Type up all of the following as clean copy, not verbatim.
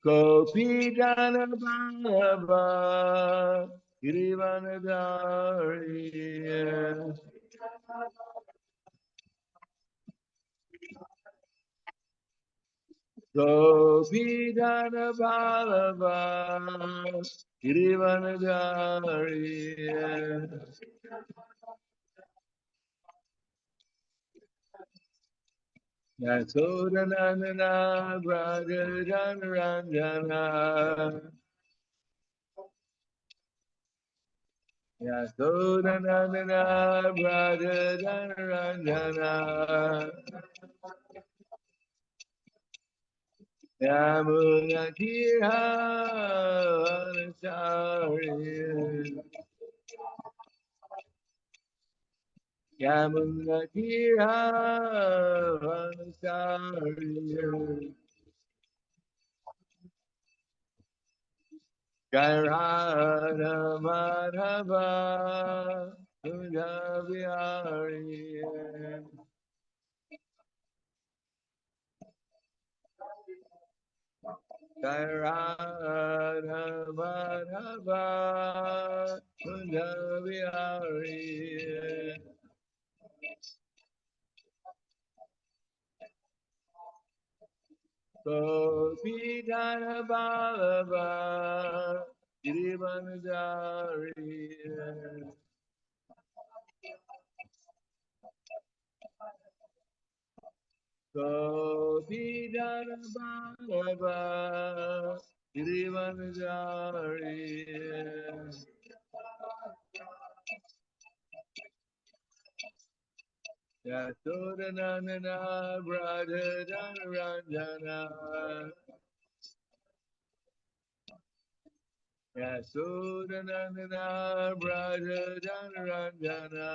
Kopi Dana Baba Girivanadari Kopi Dana Baba Girivanadari Yasodanandana Brajajanarandana Yasodanandana Brajajanarandana Yamunatira Vanachari Yamunatira Vanachari Gairana Madhava Kunjabihari Gairana Madhava Kunjabihari Gopidana Balava Girivanajari Gopidana Balava Girivanajari Yasodanandana Brajajanarandana Ranjana Yasodanandana Brajajanarandana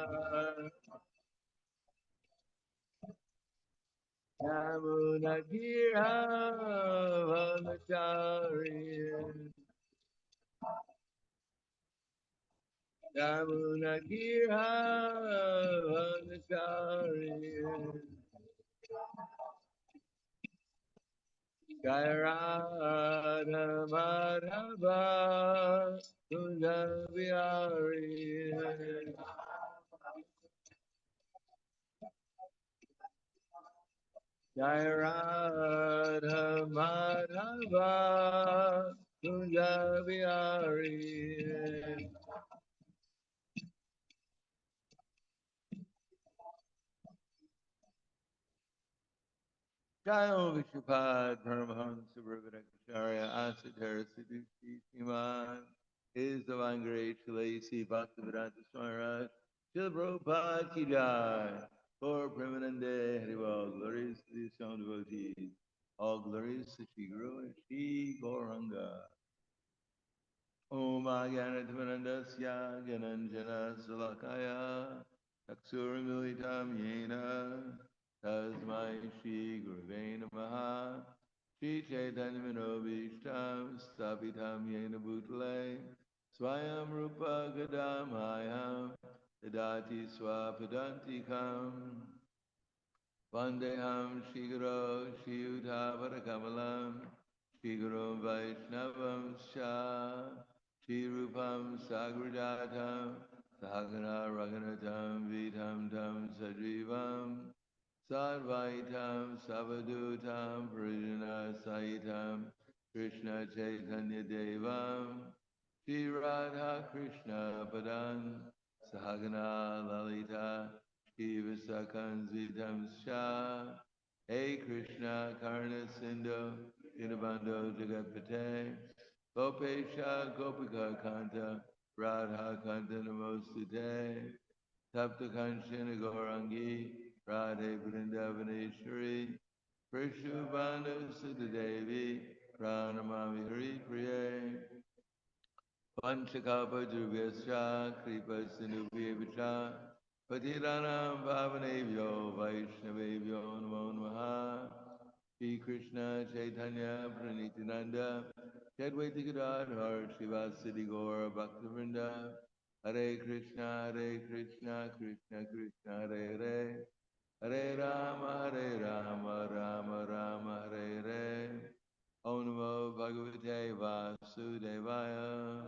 Yamunakira Vanachari Yamunakira Vanachari Gairana Madhava Kunjabihari Gairana Madhava Kunjabihari Jayo Vishupad Paramahansa Brahmadacharya Asadhara Siddhuti Siman is the one great Shalasi Bhaktivedanta Swami Raj Srila Prabhupada Ki Jai for Premanande Harival glories to the sound devotees all glories to Shri Guru and Shri Gauranga Om Agyanatimanandasya Gyananjana Salakaya Taksuramilitam Yena Tasmai Shri Guruve Namaha Shri Chaitanya Manobishtam Stapitam Yena Bhutale Swayam Rupa Gadamayam Dadati Swapadantikam Vandeham Shri Guru Shri Uttavarakamalam Shri Guru Vaishnavam Sha Shri Rupam Sagrajatam Sahagana Raghunatam Vitam Tam Sajivam Sarvaitam Savadutam Prijana Saitam Krishna Chaitanya Devam Shri Radha Krishna Padan Sahagana Lalita Shri Visakanzitam Shah Hey Krishna Karna Sindhu Dinabando Jagapate Gopesha Gopika Kanta Radha Kanta Namostute Tapta Kanchana Gaurangi Radhe Vrindavaneshwari Prishubhanu Sutadevi Pranamami Hari Priye Panchakapa Durvyasya Kripa Sindhubhyevacha Patiranam Pavanebhyo Vaishnavebhyo Namo Namaha Shri Krishna Chaitanya Pranitinanda Chadvaita Gadadhar Shivasati Gaura Bhaktivinoda Hare Krishna Krishna Krishna Hare Hare Hare Rama Rama Rama Vasudevaya.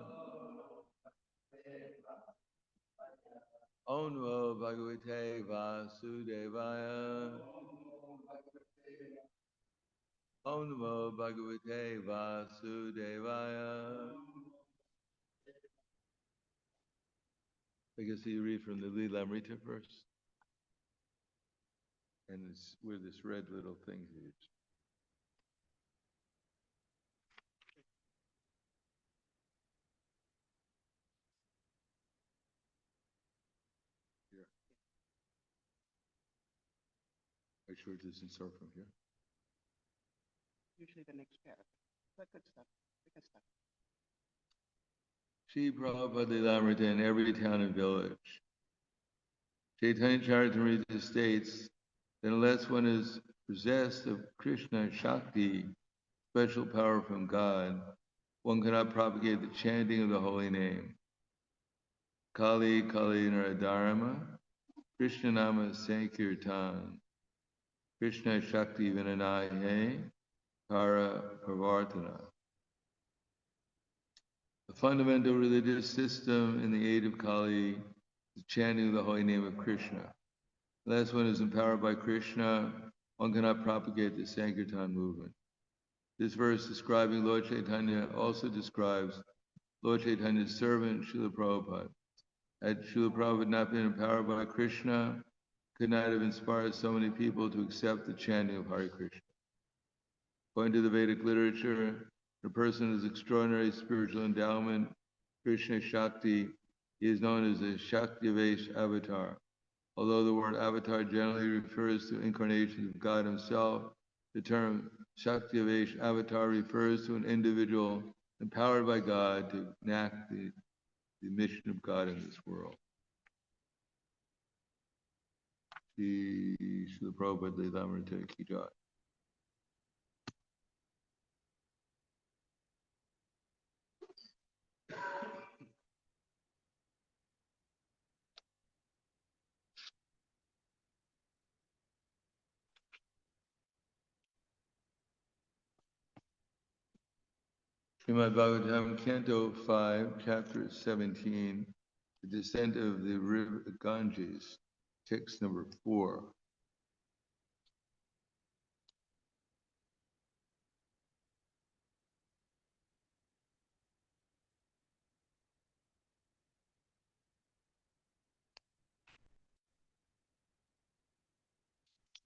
Om Namo Bhagavate Vasudevaya. Om Namo Bhagavate Vasudevaya. I guess you read from the Lilamrita first. And it's where this red little thing is. Here. Make sure it doesn't start from here. Usually the next paragraph. But good stuff. We can stop. Shri Prabhupada Lilamrita in every town and village. Chaitanya Charitamrita states that unless one is possessed of Krishna Shakti, special power from God, one cannot propagate the chanting of the holy name. Kali Kali Naradharama, Krishna Nama Sankirtan, Krishna Shakti Vinanahe, Kara Pravartana. The fundamental religious system in the age of Kali is the chanting of the holy name of Krishna. Unless one is empowered by Krishna, one cannot propagate the Sankirtan movement. This verse describing Lord Chaitanya also describes Lord Chaitanya's servant, Srila Prabhupada. Had Srila Prabhupada not been empowered by Krishna, could not have inspired so many people to accept the chanting of Hare Krishna. According to the Vedic literature, a person with extraordinary spiritual endowment, Krishna Shakti, he is known as a Shaktivesh avatar. Although the word avatar generally refers to incarnations of God himself, the term Shaktivesh avatar refers to an individual empowered by God to enact the mission of God in this world. Srila Prabhupada Lilamrita Ki Jai. Srimad Bhagavatam, Canto 5, Chapter 17, The Descent of the River Ganges, text number 4.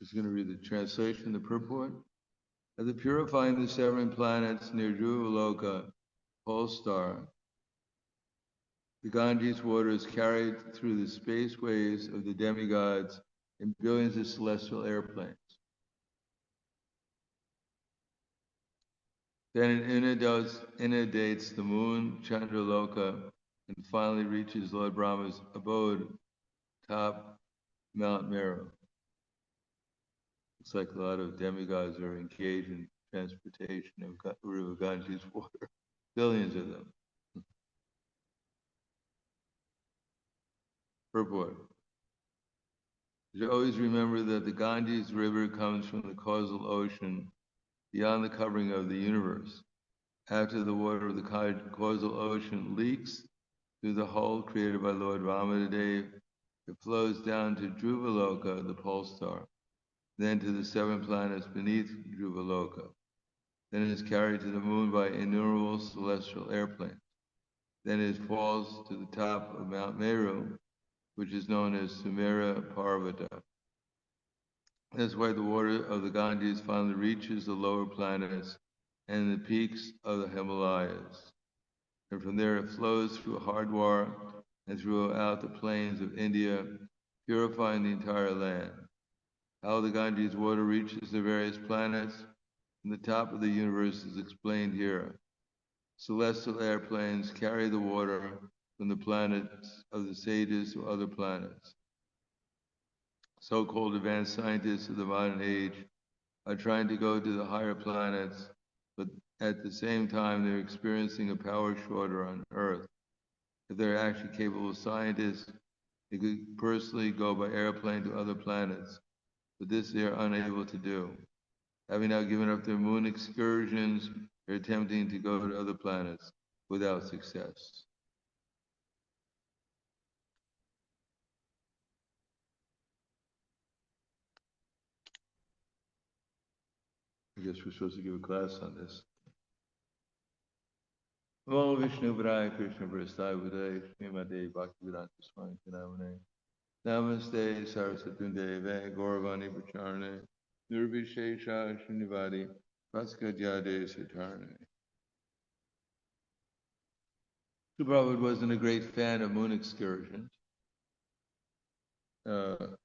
Just going to read the translation, the purport. After purifying the 7 planets near Dhruvaloka, pole star, the Ganges water is carried through the spaceways of the demigods in billions of celestial airplanes. Then it inundates the moon, Chandraloka, and finally reaches Lord Brahma's abode, top Mount Meru. Looks like a lot of demigods are engaged in transportation of River Ganges water, billions of them. Purport. You should always remember that the Ganges River comes from the causal ocean beyond the covering of the universe. After the water of the causal ocean leaks through the hole created by Lord Ramadev, it flows down to Dhruvaloka, the pole star, then to the 7 planets beneath Dhruvaloka. Then it is carried to the moon by innumerable celestial airplanes. Then it falls to the top of Mount Meru, which is known as Sumera Parvata. That's why the water of the Ganges finally reaches the lower planets and the peaks of the Himalayas. And from there it flows through Hardwar and throughout the plains of India, purifying the entire land. How the Ganges water reaches the various planets from the top of the universe is explained here. Celestial airplanes carry the water from the planets of the sages to other planets. So-called advanced scientists of the modern age are trying to go to the higher planets, but at the same time they're experiencing a power shortage on Earth. If they're actually capable scientists, they could personally go by airplane to other planets, but this they are unable to do. Having now given up their moon excursions, They're attempting to go to other planets without success. I guess we're supposed to give a class on this. Namo Vishnu Padaya Krishna Prasthaya Budaya Srimate Bhaktivedanta Swami Namane Namaste Saraswati Deve Gauravani Pacharne Nirvishesha Srinivadi Praskajade Satarne. Prabhupada wasn't a great fan of moon excursions. When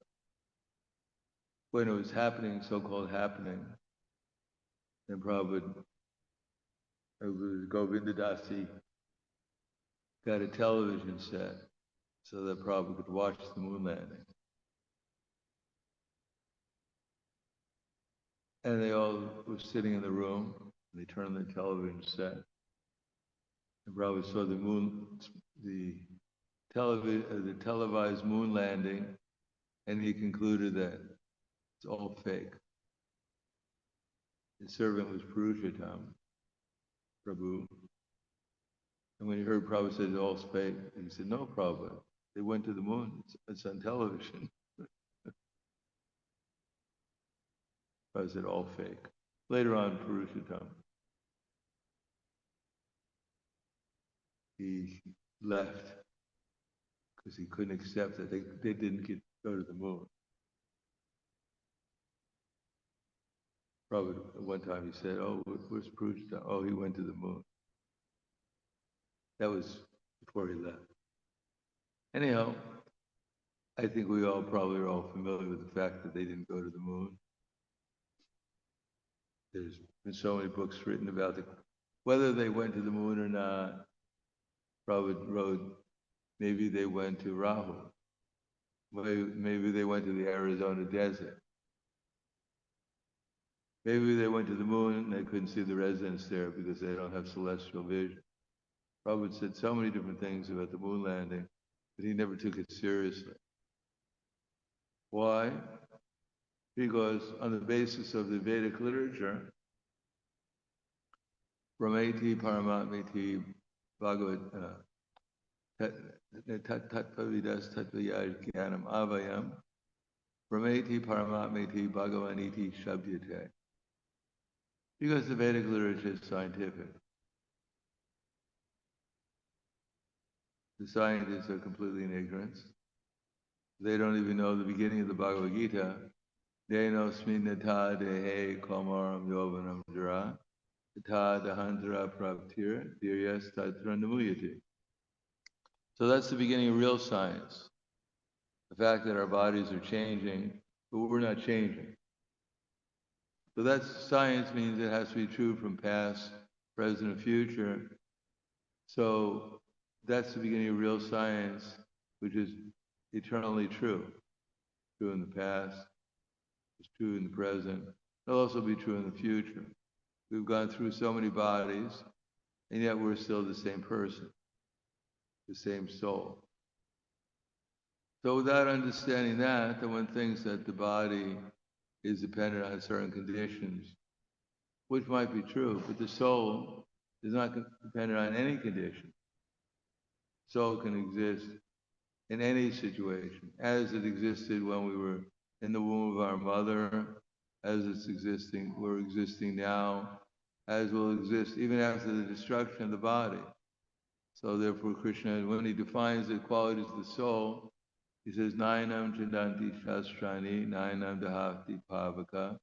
it was happening, so-called happening, and Prabhupada, it was Govinda Dasi, got a television set so that Prabhupada could watch the moon landing. And they all were sitting in the room, and they turned the television set. And Prabhupada saw the televised moon landing, and he concluded that it's all fake. His servant was Purushottam, Prabhu. And when he heard Prabhupada say it's all fake, he said, no, Prabhupada, they went to the moon. It's on television. Prabhupada said, all fake. Later on, Purushottam, he left because he couldn't accept that they didn't go to the moon. Prabhupada, at one time he said, oh, where's Purushottam? Oh, he went to the moon. That was before he left. Anyhow, I think we all probably are all familiar with the fact that they didn't go to the moon. There's been so many books written about whether they went to the moon or not. Prabhupada wrote, maybe they went to Rahu. Maybe they went to the Arizona desert. Maybe they went to the moon and they couldn't see the residents there because they don't have celestial vision. Prabhupada said so many different things about the moon landing, but he never took it seriously. Why? Because on the basis of the Vedic literature, Brahmeti Paramatmeti Bhagavad Tattvavidas Tattvayaj Jnanam Avayam Brahmeti Paramatmeti Bhagavaniti Shabdyate. Because the Vedic literature is scientific. The scientists are completely in ignorance. They don't even know the beginning of the Bhagavad Gita. Deno sminata dehe komaram yovanam jara tata dahantara praptira diryas tatra namuyati. So that's the beginning of real science. The fact that our bodies are changing, but we're not changing. So that's science means it has to be true from past, present, and future. So that's the beginning of real science, which is eternally true. True in the past, it's true in the present. It'll also be true in the future. We've gone through so many bodies, and yet we're still the same person, the same soul. So without understanding that, then one thinks that the body is dependent on certain conditions, which might be true, but the soul is not dependent on any condition. Soul can exist in any situation, as it existed when we were in the womb of our mother, as we're existing now, as will exist even after the destruction of the body. So therefore Krishna, when he defines the qualities of the soul, he says, Nayanam Chandanti Shastrani, Nayanam Dahati Pavaka,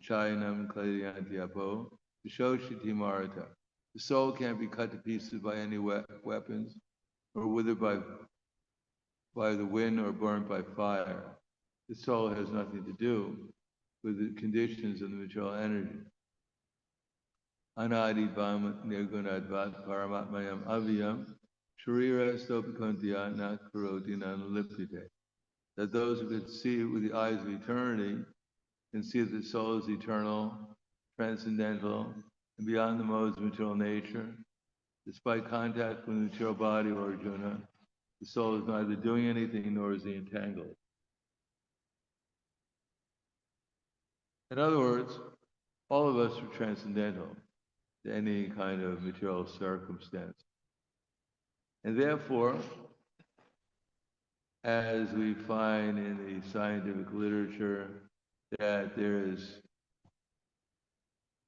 Chayanam Kladiyanti Apo, Vishoshiti Marata. The soul can't be cut to pieces by any weapons, or withered by the wind, or burned by fire. The soul has nothing to do with the conditions of the material energy. Anadi Bham Nirgunadvat Paramatmayam Avyam Sharira Stopikantiya Na Karoti Nanalipite. That those who could see with the eyes of eternity can see that the soul is eternal, transcendental, and beyond the modes of material nature. Despite contact with the material body or Arjuna, the soul is neither doing anything nor is he entangled. In other words, all of us are transcendental. to any kind of material circumstance. And therefore, as we find in the scientific literature, that there is,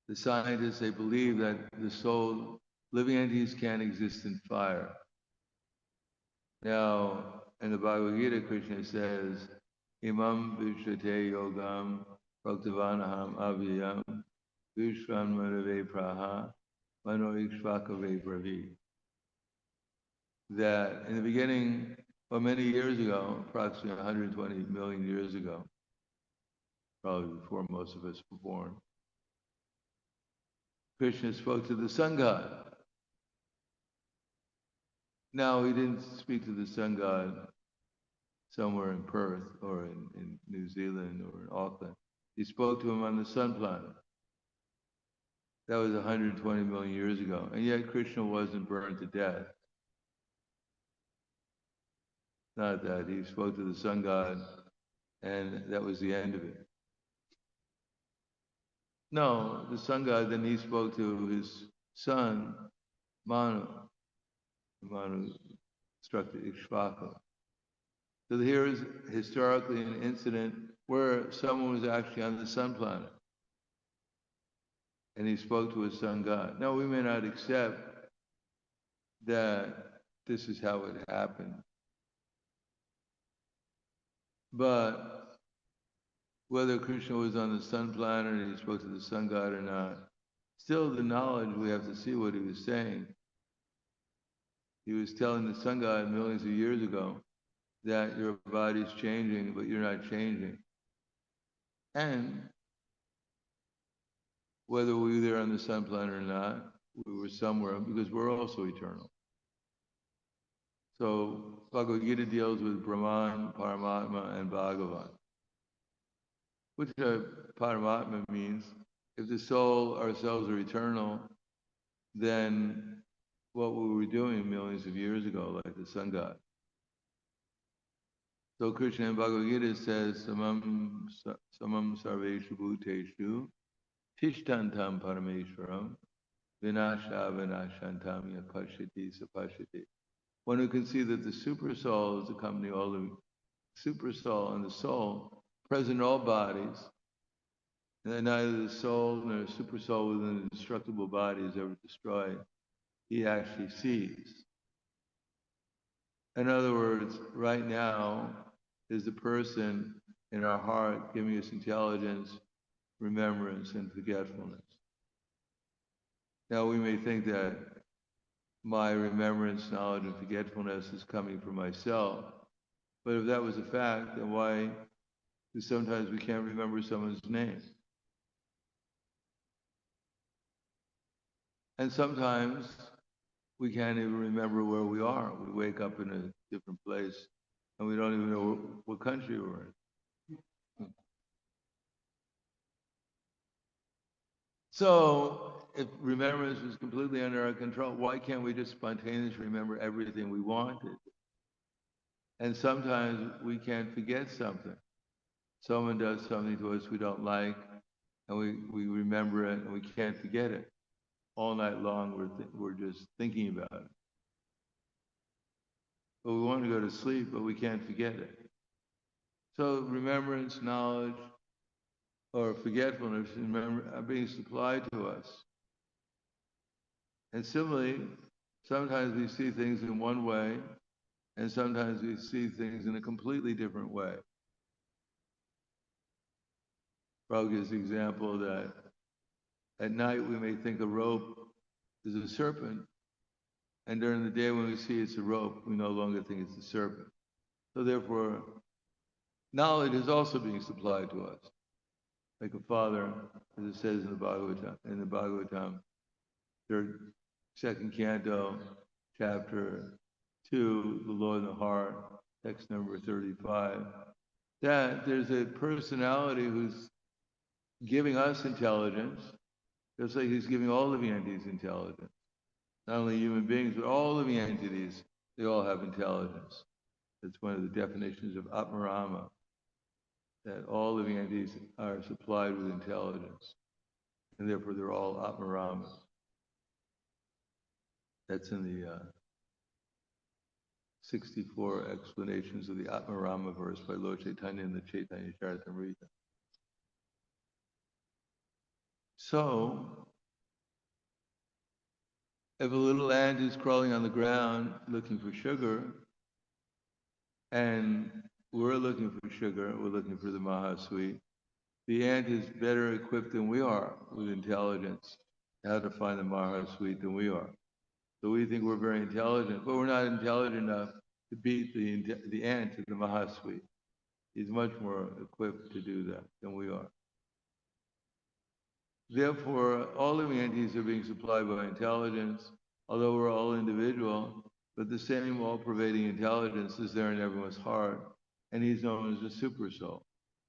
the scientists, they believe that the soul, living entities can't exist in fire. Now, in the Bhagavad Gita, Krishna says, Imam Vishvate Yogam Praktavanaham Avyam Vishwan Manave Praha Mano Ikshvakave Bravi. That in the beginning, well, many years ago, approximately 120 million years ago, probably before most of us were born, Krishna spoke to the sun god. Now, he didn't speak to the sun god somewhere in Perth or in New Zealand or in Auckland. He spoke to him on the sun planet. That was 120 million years ago. And yet Krishna wasn't burned to death. Not that. He spoke to the sun god and that was the end of it. No, the sun god, then he spoke to his son, Manu. Manu struck the Ikshvaka. So here is historically an incident where someone was actually on the sun planet. And he spoke to his sun god. Now, we may not accept that this is how it happened. But whether Krishna was on the sun planet and he spoke to the sun god or not, still the knowledge, we have to see what he was saying. He was telling the sun god millions of years ago that your body's changing, but you're not changing. And whether we were there on the sun planet or not, we were somewhere because we're also eternal. So Bhagavad Gita deals with Brahman, Paramatma, and Bhagavan. Which Paramatma means, if the soul, ourselves are eternal, then what we were doing millions of years ago, like the sun god. So Krishna in Bhagavad Gita says, Samam sarveshu bhuteshu tishtantam parameshwaram vinasha vinashantam yapashyati sapashyati. One who can see that the super soul is accompanying all the super soul and the soul present in all bodies, and that neither the soul nor the super soul within the destructible body is ever destroyed, he actually sees. In other words, right now is the person in our heart giving us intelligence, remembrance, and forgetfulness. Now we may think that my remembrance, knowledge, and forgetfulness is coming from myself. But if that was a fact, then why? Because sometimes we can't remember someone's name. And sometimes we can't even remember where we are. We wake up in a different place and we don't even know what country we're in. So, if remembrance was completely under our control, why can't we just spontaneously remember everything we wanted? And sometimes we can't forget something. Someone does something to us we don't like, and we remember it, and we can't forget it. All night long, we're just thinking about it. But we want to go to sleep, but we can't forget it. So remembrance, knowledge, or forgetfulness are being supplied to us. And similarly, sometimes we see things in one way, and sometimes we see things in a completely different way. Prabhupada gives the example that at night we may think a rope is a serpent, and during the day when we see it's a rope, we no longer think it's a serpent. So therefore, knowledge is also being supplied to us. Like a father, as it says in the Bhagavatam, second canto, chapter 2, the Lord in the Heart, text number 35, that there's a personality who's giving us intelligence, just like he's giving all living entities intelligence. Not only human beings, but all living entities, they all have intelligence. That's one of the definitions of Atmarama, that all living entities are supplied with intelligence, and therefore they're all Atmaramas. That's in the 64 explanations of the Atmarama verse by Lord Chaitanya in the Chaitanya Charitamrita. So, if a little ant is crawling on the ground looking for sugar, and we're looking for sugar, we're looking for the Mahasweet, the ant is better equipped than we are with intelligence, how to find the Mahasweet than we are. So we think we're very intelligent, but we're not intelligent enough to beat the ant to the Mahasweet. He's much more equipped to do that than we are. Therefore, all living entities are being supplied by intelligence, although we're all individual, but the same all-pervading intelligence is there in everyone's heart, and he's known as a super soul.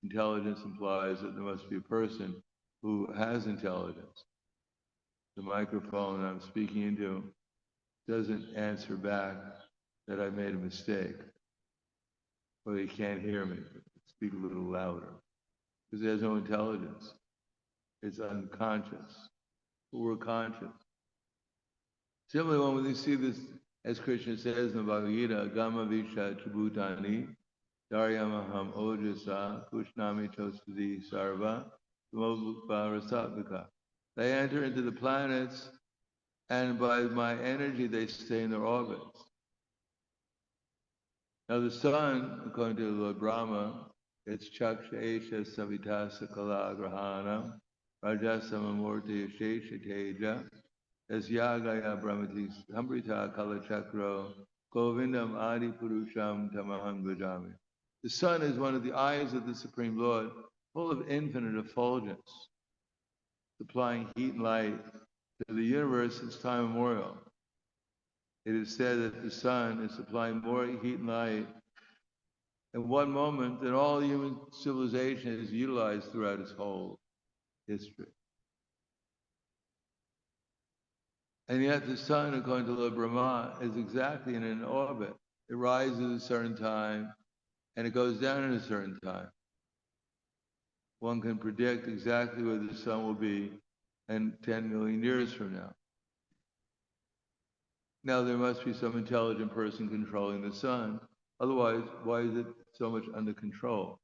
Intelligence implies that there must be a person who has intelligence. The microphone I'm speaking into doesn't answer back that I made a mistake, or they can't hear me. Speak a little louder, because it has no intelligence. It's unconscious. But we're conscious. Similarly, when we see this, as Krishna says in the Bhagavad Gita, Gama Visha Tribhutani, Daryamaham Ojasa, Kushnami Chosadi Sarva, Rasatmika. They enter into the planets, and by my energy, they stay in their orbits. Now, the sun, according to Lord Brahma, it's Chaksha Esha Savitasa Kala Grahana, Rajasamamurti Shesha Teja, as Yagaya Brahmati Sambrita Kala Chakro, Govindam Adi Purusham Tamaham Vajami. The sun is one of the eyes of the Supreme Lord, full of infinite effulgence, supplying heat and light to the universe since time immemorial. It is said that the sun is supplying more heat and light in one moment than all human civilization is utilized throughout its whole history. And yet the sun, according to Lord Brahma, is exactly in an orbit. It rises at a certain time and it goes down at a certain time. One can predict exactly where the sun will be in 10 million years from now. Now there must be some intelligent person controlling the sun. Otherwise, why is it so much under control?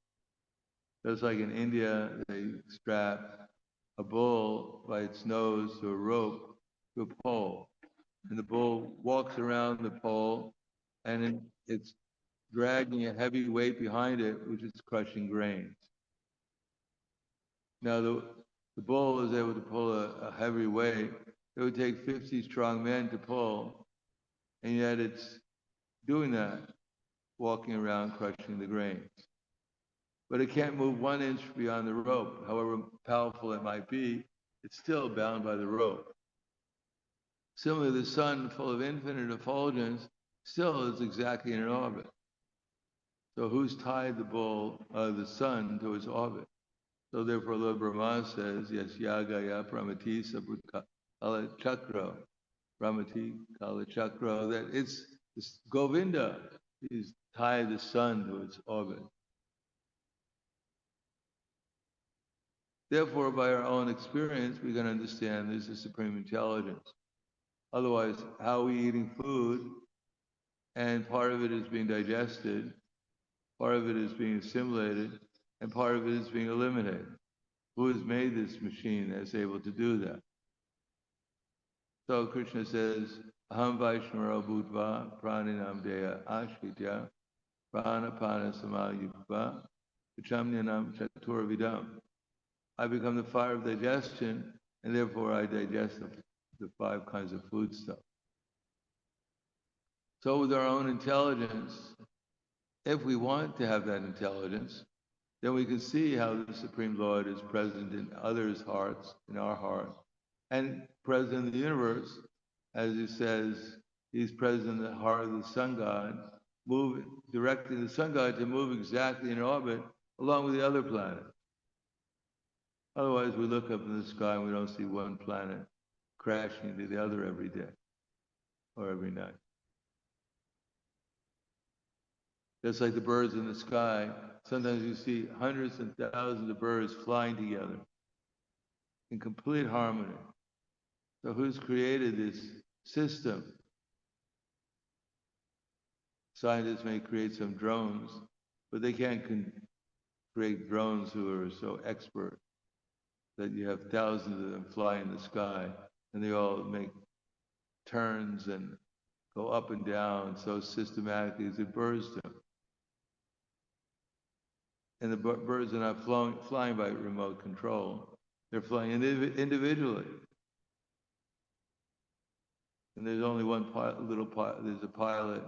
Just like in India, they strap a bull by its nose to a rope to a pole. And the bull walks around the pole and it's dragging a heavy weight behind it, which is crushing grains. Now the bull is able to pull a heavy weight. It would take 50 strong men to pull, and yet it's doing that, walking around crushing the grains. But it can't move 1 inch beyond the rope. However powerful it might be, it's still bound by the rope. Similarly, the sun, full of infinite effulgence, still is exactly in an orbit. So who's tied the sun to its orbit? So therefore, Lord Brahma says, yes, Yagaya Pramati Sabhutala Chakra, Pramati Kala Chakra, that it's Govinda. He's tied the sun to its orbit. Therefore, by our own experience, we can understand this is supreme intelligence. Otherwise, how are we eating food? And part of it is being digested, part of it is being assimilated, and part of it is being eliminated. Who has made this machine that's able to do that? So Krishna says, Aham Vaishnava Bhutva Praninam Deya Ashritya Pranapana Samayukva Vichamnyanam Chaturvidam. I become the fire of digestion, and therefore I digest the 5 kinds of food stuff. So with our own intelligence, if we want to have that intelligence, then we can see how the Supreme Lord is present in others' hearts, in our heart, and present in the universe. As he says, he's present in the heart of the sun god, directing the sun god to move exactly in orbit along with the other planets. Otherwise, we look up in the sky and we don't see one planet crashing into the other every day or every night. Just like the birds in the sky, sometimes you see hundreds and thousands of birds flying together in complete harmony. So who's created this system Scientists may create some drones, but they can't create drones who are so expert that you have thousands of them fly in the sky and they all make turns and go up and down so systematically as the birds do. And the birds are not flying by remote control. They're flying individually. And there's only one there's a pilot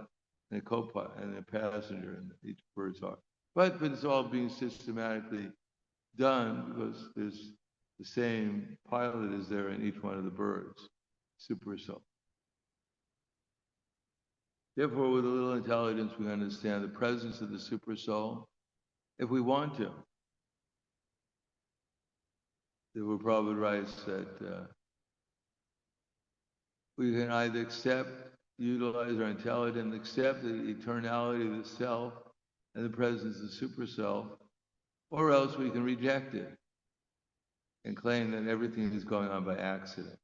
and a co-pilot and a passenger in each bird's heart. But it's all being systematically done because there's the same pilot is there in each one of the birds, super soul. Therefore, with a little intelligence, we understand the presence of the super soul if we want to. The Prabhupada writes that we can either utilize our intelligence, accept the eternality of the self and the presence of the super self, or else we can reject it and claim that everything is going on by accident.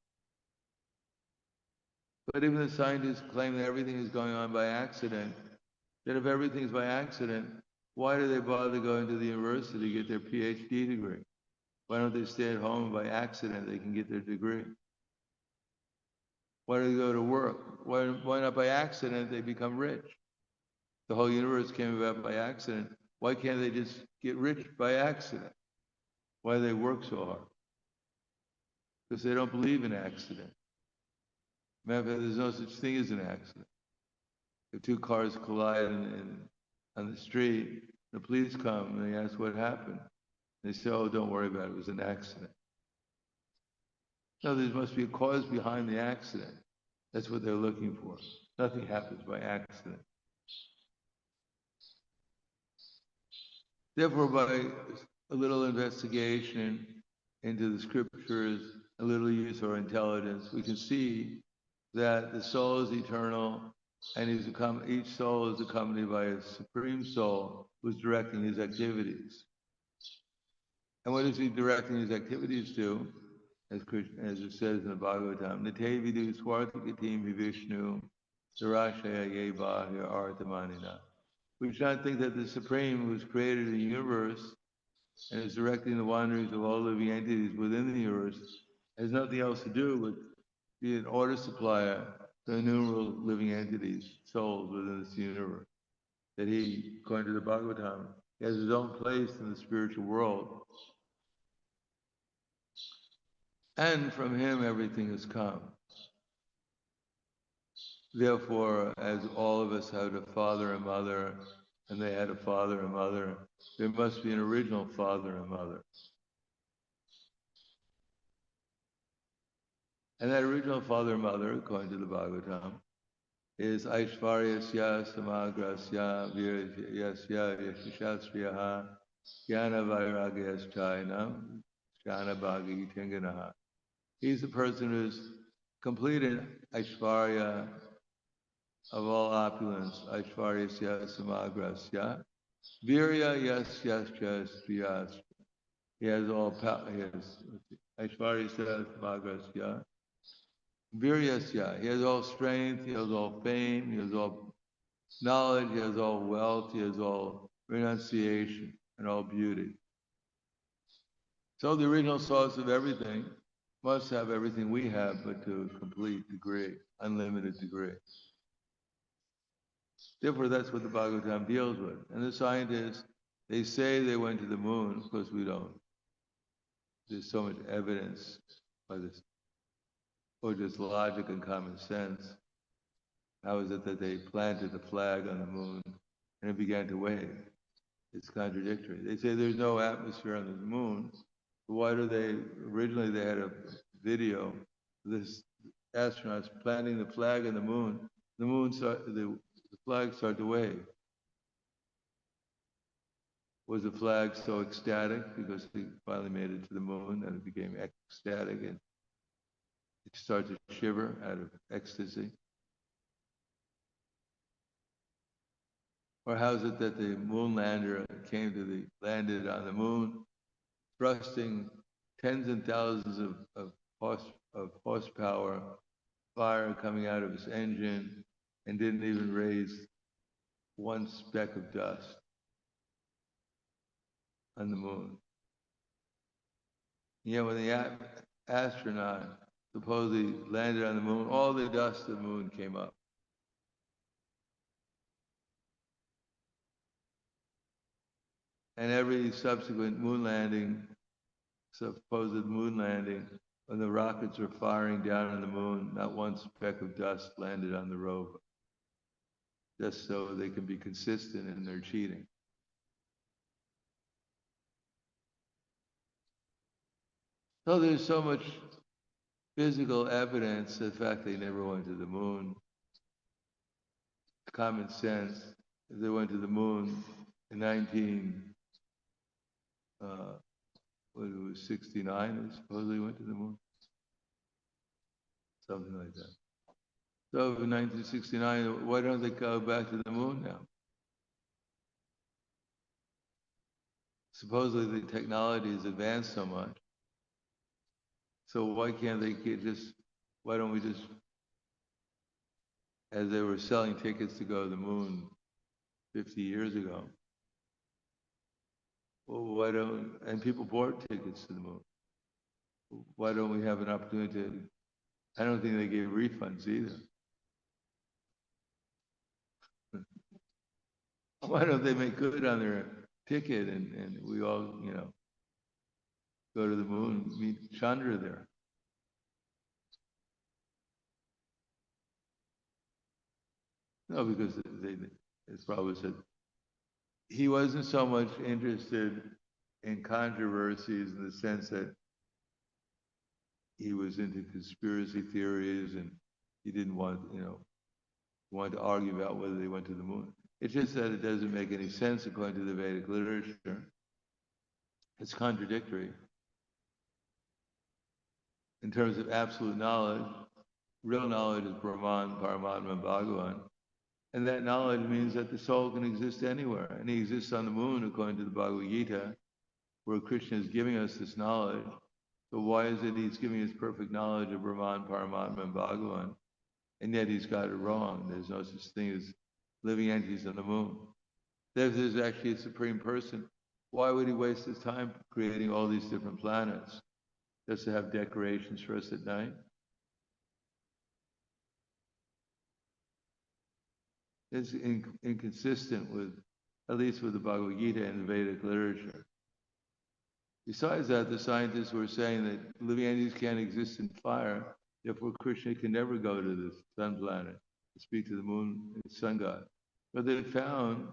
But even the scientists claim that everything is going on by accident, that if everything is by accident, why do they bother going to the university to get their PhD degree? Why don't they stay at home by accident? They can get their degree. Why do they go to work? Why not by accident they become rich? The whole universe came about by accident. Why can't they just get rich by accident? Why do they work so hard? Because they don't believe in accident. Matter of fact, there's no such thing as an accident. If two cars collide on the street, the police come and they ask what happened. They say, oh, don't worry about it, it was an accident. No, there must be a cause behind the accident. That's what they're looking for. Nothing happens by accident. Therefore, by a little investigation into the scriptures, a little use of our intelligence, we can see that the soul is eternal and each soul is accompanied by a supreme soul who's directing his activities. And what is he directing his activities to? As it says in the Bhagavatam, Nate vidu swartikatim vivishnu sarashaya yevahya arthamanina. We should not think that the Supreme, who's created the universe and is directing the wanderings of all living entities within the universe, has nothing else to do but be an order supplier to innumerable living entities, souls within this universe. That he, according to the Bhagavatam, he has his own place in the spiritual world. And from him everything has come. Therefore, as all of us had a father and mother, and they had a father and mother, there must be an original father and mother. And that original father and mother, according to the Bhagavatam, is Aishvaryasya Samagrasya Viryasya Yashashastriyaha Jnana Vairagyaschayana Jnana Bhagi Tinganaha. He's the person who's completed Aishvarya of all opulence, Aishvaryasya Samagrasya Virya Yasyasya Striyas. He has all power. He has Aishvaryasya Samagrasya Viryasya. He has all strength, he has all fame, he has all knowledge, he has all wealth, he has all renunciation and all beauty. So the original source of everything must have everything we have, but to a complete degree, unlimited degree. Therefore, that's what the Bhagavatam deals with. And the scientists, they say they went to the moon. Of course, we don't. There's so much evidence by this, or just logic and common sense. How is it that they planted the flag on the moon and it began to wave? It's contradictory. They say there's no atmosphere on the moon. But why do they? Originally, they had a video of this astronauts planting the flag on the moon. The flag started to wave. Was the flag so ecstatic because he finally made it to the moon that it became ecstatic and it started to shiver out of ecstasy? Or how is it that the moon lander landed on the moon, thrusting tens and thousands of horsepower, fire coming out of his engine, and didn't even raise one speck of dust on the moon. Yet when the astronaut supposedly landed on the moon, all the dust of the moon came up. And every subsequent moon landing, supposed moon landing, when the rockets were firing down on the moon, not one speck of dust landed on the rover, just so they can be consistent in their cheating. So there's so much physical evidence, the fact they never went to the moon, common sense, if they went to the moon in 1969, they supposedly went to the moon, something like that. So in 1969, why don't they go back to the moon now? Supposedly the technology has advanced so much. So why can't they why don't we just, as they were selling tickets to go to the moon 50 years ago, well, and people bought tickets to the moon. Why don't we have an opportunity to, I don't think they gave refunds either. Why don't they make good on their ticket and we all, go to the moon, meet Chandra there? No, because as Prabhupada said, he wasn't so much interested in controversies in the sense that he was into conspiracy theories and he didn't want to argue about whether they went to the moon. It's just that it doesn't make any sense according to the Vedic literature. It's contradictory. In terms of absolute knowledge, real knowledge is Brahman, Paramatma, and Bhagavan. And that knowledge means that the soul can exist anywhere. And he exists on the moon, according to the Bhagavad Gita, where Krishna is giving us this knowledge. So why is it he's giving us perfect knowledge of Brahman, Paramatma, and Bhagavan? And yet he's got it wrong. There's no such thing as living entities on the moon. If there's actually a supreme person, why would he waste his time creating all these different planets just to have decorations for us at night? It's inconsistent with, at least with the Bhagavad Gita and the Vedic literature. Besides that, the scientists were saying that living entities can't exist in fire, therefore Krishna can never go to the sun planet to speak to the moon and sun god. But they found,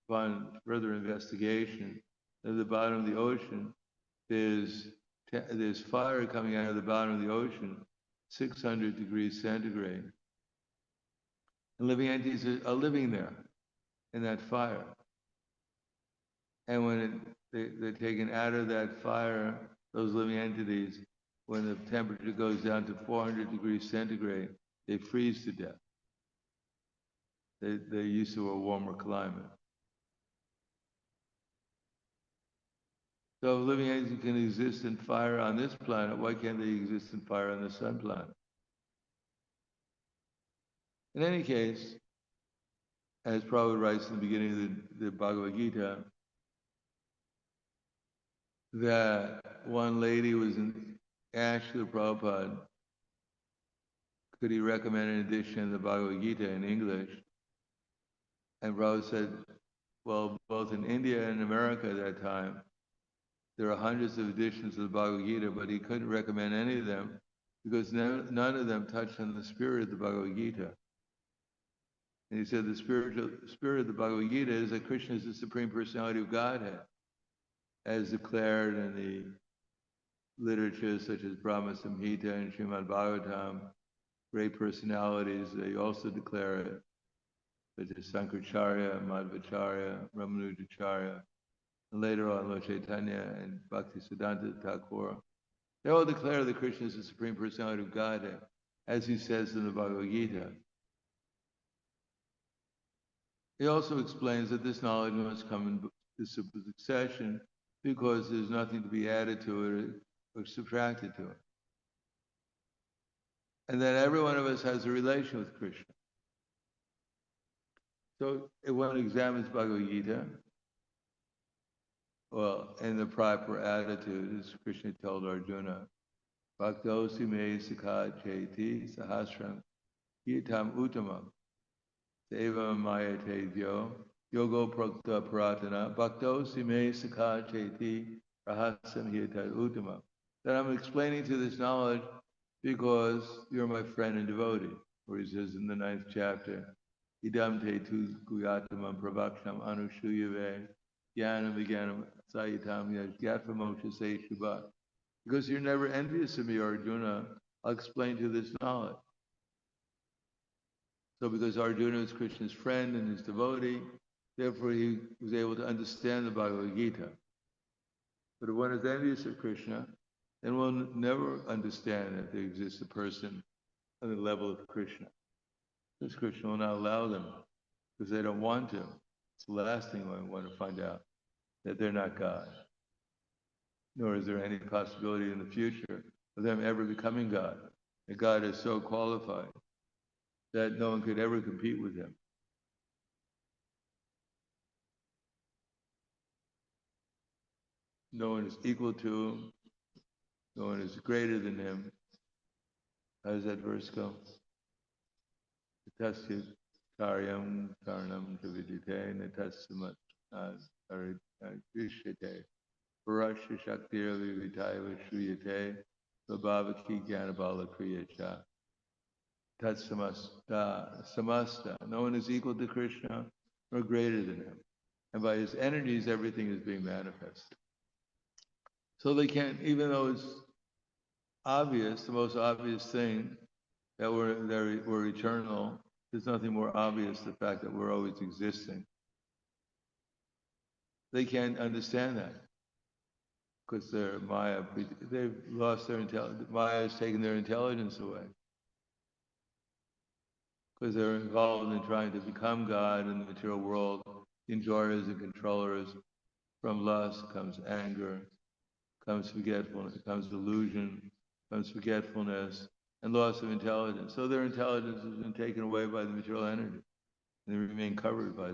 upon further investigation, that at the bottom of the ocean, there's fire coming out of the bottom of the ocean, 600 degrees centigrade. And living entities are living there in that fire. And when they're taken out of that fire, those living entities, when the temperature goes down to 400 degrees centigrade, they freeze to death. They're used to a warmer climate. So if living entities can exist in fire on this planet, why can't they exist in fire on the sun planet? In any case, as Prabhupada writes in the beginning of the Bhagavad Gita, that one lady was asked the Prabhupada, could he recommend an edition of the Bhagavad Gita in English? And Prabhupada said, well, both in India and America at that time, there are hundreds of editions of the Bhagavad Gita, but he couldn't recommend any of them because none of them touched on the spirit of the Bhagavad Gita. And he said the spirit of the Bhagavad Gita is that Krishna is the Supreme Personality of Godhead, as declared in the literature such as Brahma Samhita and Srimad Bhagavatam. Great personalities, they also declare it, such as Sankaracharya, Madhvacharya, Ramanujacharya, and later on Lord Chaitanya and Bhaktisiddhanta Thakur. They all declare that Krishna is the Supreme Personality of Godhead, as he says in the Bhagavad Gita. He also explains that this knowledge must come in succession because there's nothing to be added to it or subtracted to it. And that every one of us has a relation with Krishna. So if one examines Bhagavad Gita, well, in the proper attitude, as Krishna told Arjuna, Bhaktosi me sikha cheti sahasram hitam uttamam seva mayate vyo yogo prokta paratana bhaktosi me sikha cheti rahasam hitam uttamam. That I'm explaining to this knowledge because you're my friend and devotee. Where he says in the 9th chapter, idam te tu guyatamam pravaksham anushuyave jnanam vijnanam sayitam yajgatva moksha se shubha. Because you're never envious of me, Arjuna, I'll explain to you this knowledge. So because Arjuna is Krishna's friend and his devotee, therefore he was able to understand the Bhagavad Gita. But if one is envious of Krishna, then one will never understand that there exists a person on the level of Krishna. Because Krishna will not allow them, because they don't want to. It's the last thing I want to find out, that they're not God. Nor is there any possibility in the future of them ever becoming God. And God is so qualified that no one could ever compete with him. No one is equal to him. No one is greater than him. How does that verse go? Tasya karyam karanam kavidite natasya krishyate parasya shaktira vivitaiva shruyate vabhavaki jnanabala kriyacha samasta. No one is equal to Krishna or greater than him. And by his energies, everything is being manifested. So they can't, even though it's obvious, the most obvious thing, that we're eternal, there's nothing more obvious the fact that we're always existing. They can't understand that because they're Maya. They've lost their intelligence. Maya has taken their intelligence away because they're involved in trying to become God in the material world, enjoyers and controllers. From lust comes anger, comes forgetfulness, comes delusion, comes forgetfulness, and loss of intelligence. So their intelligence has been taken away by the material energy, and they remain covered by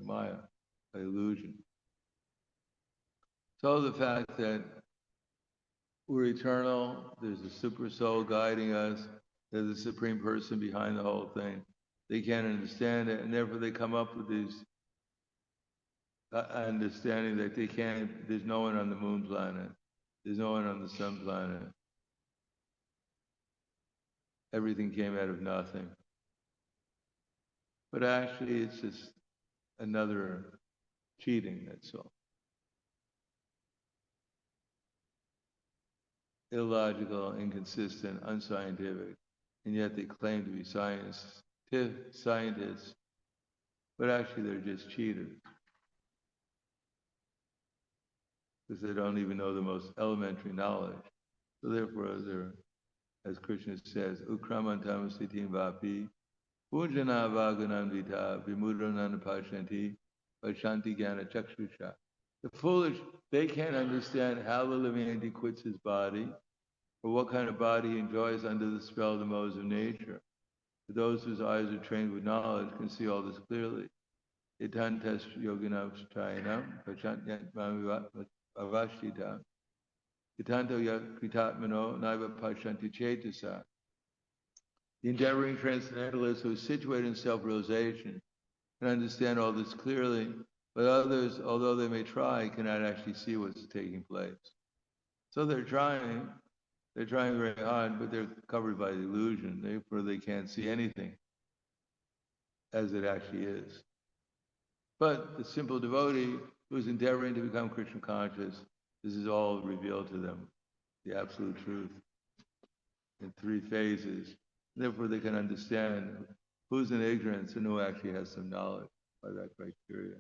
Maya, by illusion. So the fact that we're eternal, there's a super soul guiding us, there's a supreme person behind the whole thing. They can't understand it, and therefore they come up with these understanding that they can't. There's no one on the moon planet. There's no one on the sun planet. Everything came out of nothing. But actually, it's just another cheating, that's all. Illogical, inconsistent, unscientific, and yet they claim to be scientists, but actually they're just cheaters. Because they don't even know the most elementary knowledge. So therefore, they're, as Krishna says, Ukramantam sitim vapi, Punjana vagunandita, vimudananda pashanti, pashanti jnana chakshusha. The foolish, they can't understand how the living entity quits his body, or what kind of body he enjoys under the spell of the modes of nature. But those whose eyes are trained with knowledge can see all this clearly. Itantas yoginam chayanam, pachantyanmami avashtita. Itanto yakritatmano naiva pashanti chetasa. The endeavoring transcendentalist who is situated in self-realization can understand all this clearly, but others, although they may try, cannot actually see what's taking place. So they're trying very hard, but they're covered by the illusion. Therefore, they can't see anything as it actually is. But the simple devotee who is endeavoring to become Krishna conscious, this is all revealed to them, the absolute truth, in 3 phases. Therefore, they can understand who's in ignorance and who actually has some knowledge by that criteria.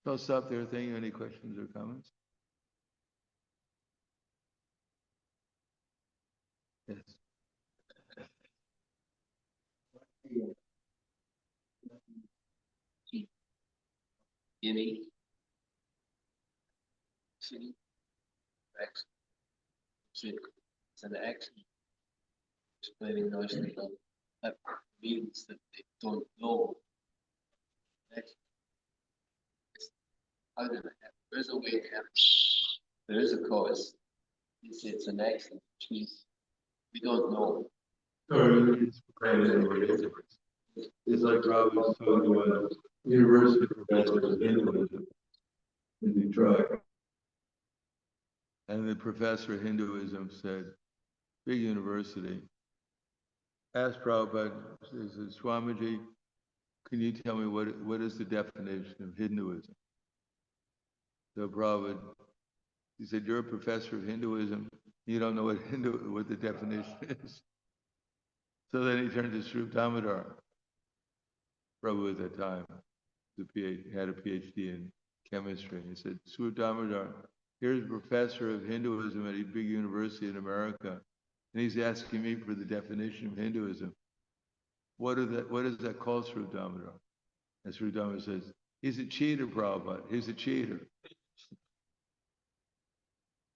So I'll stop there. Thank you. Any questions or comments? Yes. Guinea, city, X, city, and the X explaining nicely. means that they don't know. How did it happen? There's a way to happen. There is a cause. It's an accident, which means we don't know. Or it's It's like Rob was talking about university professors of Hinduism in Detroit. And the professor of Hinduism said, big university, asked Prabhupada, he said, Swamiji, can you tell me what is the definition of Hinduism? So Prabhupada, he said, you're a professor of Hinduism, you don't know what the definition is. So then he turned to Srup Damodar, Prabhu at that time, had a PhD in chemistry. He said, Srup Damodar, here's a professor of Hinduism at a big university in America, and he's asking me for the definition of Hinduism. What does that call Srup Damodar? And Srup Damodar says, he's a cheater, Prabhupada. He's a cheater.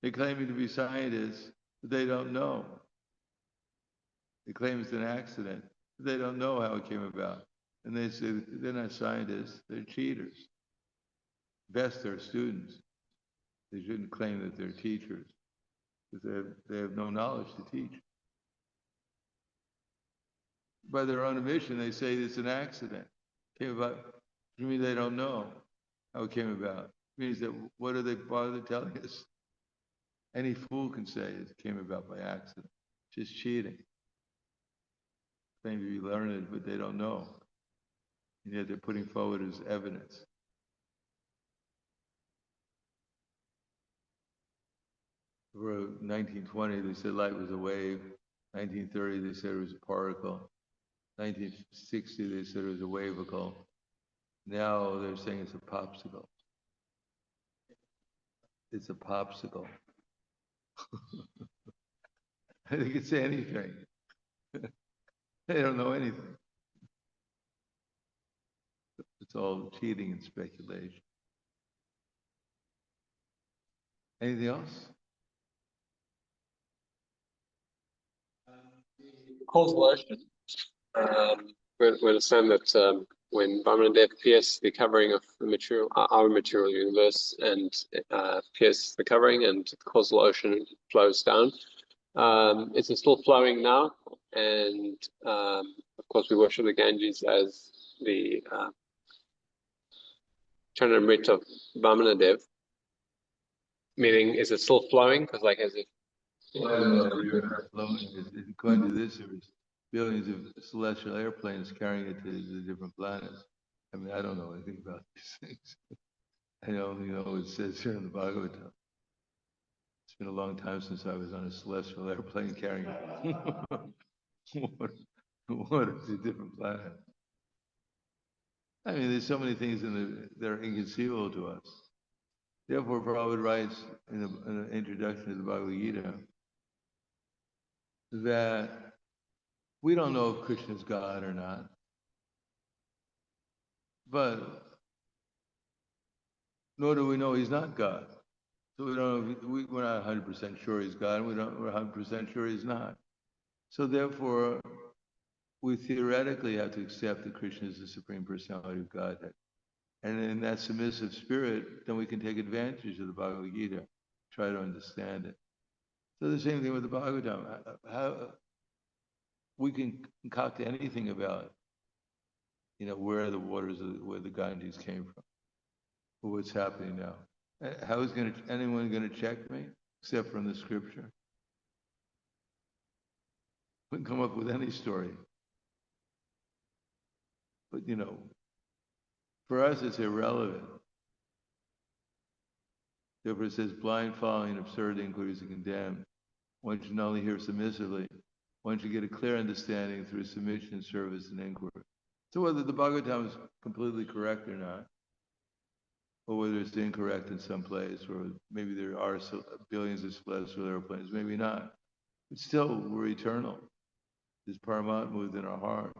They claim to be scientists, but they don't know. They claim it's an accident, but they don't know how it came about. And they say they're not scientists, they're cheaters. Best they're students. They shouldn't claim that they're teachers, because they have no knowledge to teach. By their own admission, they say it's an accident. Came about. You mean they don't know how it came about? It means that what are they bother telling us? Any fool can say it came about by accident. Just cheating. Claim to be learned, but they don't know. And yet they're putting forward as evidence. For 1920, they said light was a wave. 1930, they said it was a particle. 1960, they said it was a wavicle. Now they're saying it's a popsicle. It's a popsicle. They could say anything. They don't know anything. It's all cheating and speculation. Anything else? Causal ocean. We understand that when Vamanadev pierced the covering of the material, our material universe, and pierced the covering, and the causal ocean flows down. It's still flowing now, and of course we worship the Ganges as the Chanamrit of Vamanadev. Meaning, is it still flowing? Because, like, as if According to this, there's billions of celestial airplanes carrying it to the different planets. I mean, I don't know anything about these things. I only know what it says here in the Bhagavatam. It's been a long time since I was on a celestial airplane carrying water to different planets. I mean, there's so many things that are inconceivable to us. Therefore, Prabhupada writes in an introduction to the Bhagavad Gita that we don't know if Krishna is God or not, but nor do we know he's not God. So we don't know, we're not 100% sure he's God, and we're 100% sure he's not. So therefore, we theoretically have to accept that Krishna is the Supreme Personality of Godhead. And in that submissive spirit, then we can take advantage of the Bhagavad Gita, try to understand it. So the same thing with the Bhagavatam. How we can concoct anything about, where the waters, where the Ganges came from, or what's happening now. How is anyone going to check me, except from the scripture? We can come up with any story. But, for us, it's irrelevant. Therefore, it says, blind following absurdity includes the condemned. One should not only hear submissively, one should get a clear understanding through submission, service, and inquiry. So whether the Bhagavatam is completely correct or not, or whether it's incorrect in some place, or maybe there are billions of celestial airplanes, maybe not. But still, we're eternal. There's Paramatma within our heart.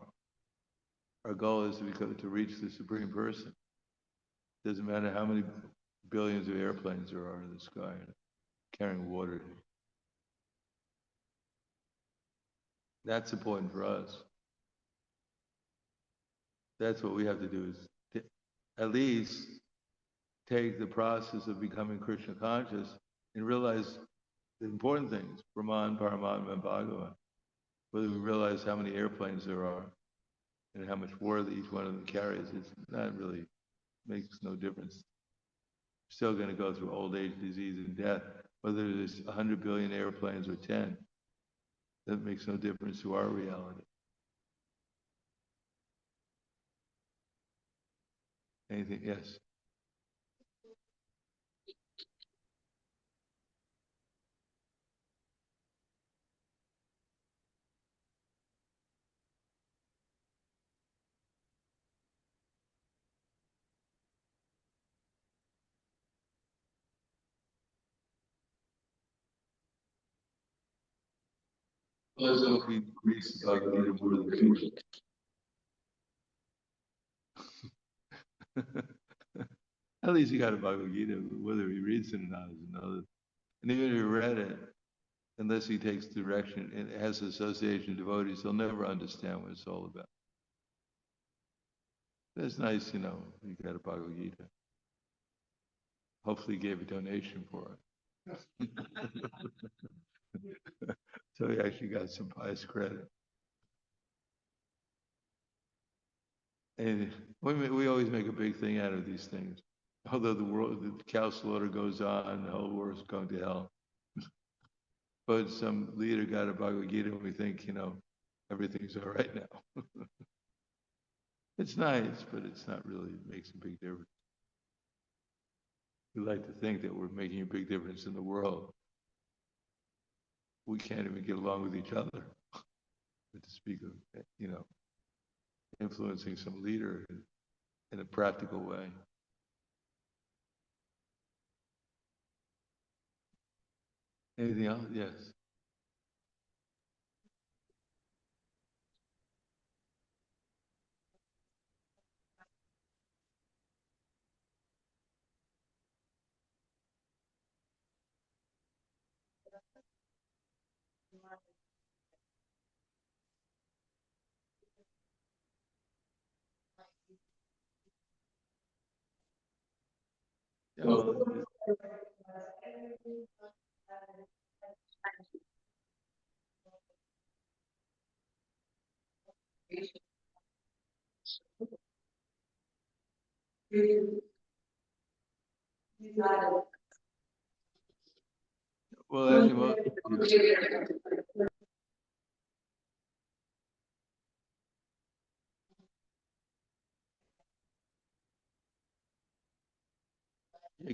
Our goal is to reach the Supreme Person. Doesn't matter how many billions of airplanes there are in the sky carrying water. That's important for us. That's what we have to do, is at least take the process of becoming Krishna conscious and realize the important things, Brahman, Paramatma, and Bhagavan. Whether we realize how many airplanes there are and how much war each one of them carries, it's not really, makes no difference. Still going to go through old age, disease, and death. Whether there's 100 billion airplanes or 10, that makes no difference to our reality. Anything? Yes. Let's hope he reads the Bhagavad Gita more than people. At least he got a Bhagavad Gita. Whether he reads it or not is another. And even if he read it, unless he takes direction and has association of devotees, he'll never understand what it's all about. That's nice, you got a Bhagavad Gita. Hopefully he gave a donation for it. So he actually got some pious credit. And we always make a big thing out of these things. Although the cow slaughter goes on, the whole world's going to hell. But some leader got a Bhagavad Gita and we think, everything's all right now. It's nice, but it's not really, it makes a big difference. We like to think that we're making a big difference in the world. We can't even get along with each other. But to speak of, influencing some leader in a practical way. Anything else? Yes. Yeah,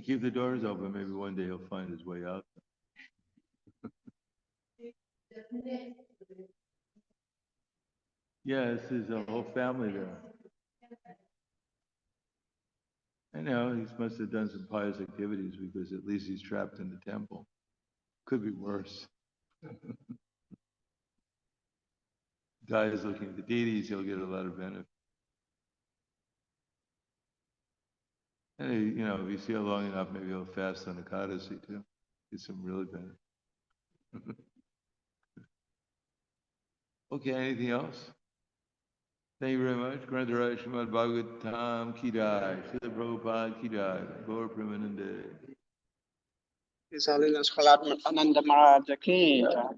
actually, keep the doors open. Maybe one day he'll find his way out. Yes, there's a whole family there. I know, he must have done some pious activities because at least he's trapped in the temple. Could be worse. Guy is looking at the deities, he'll get a lot of benefit. And if you see it long enough, maybe he'll fast on Ekadasi too. Get some really benefit. Okay, anything else? Thank you very much. Grantaraj Srimad Bhagavatam Ki Jai, Srila Prabhupada Ki Jai, Gaur Premanande. His Holiness Prahladananda Maharaj ki jai.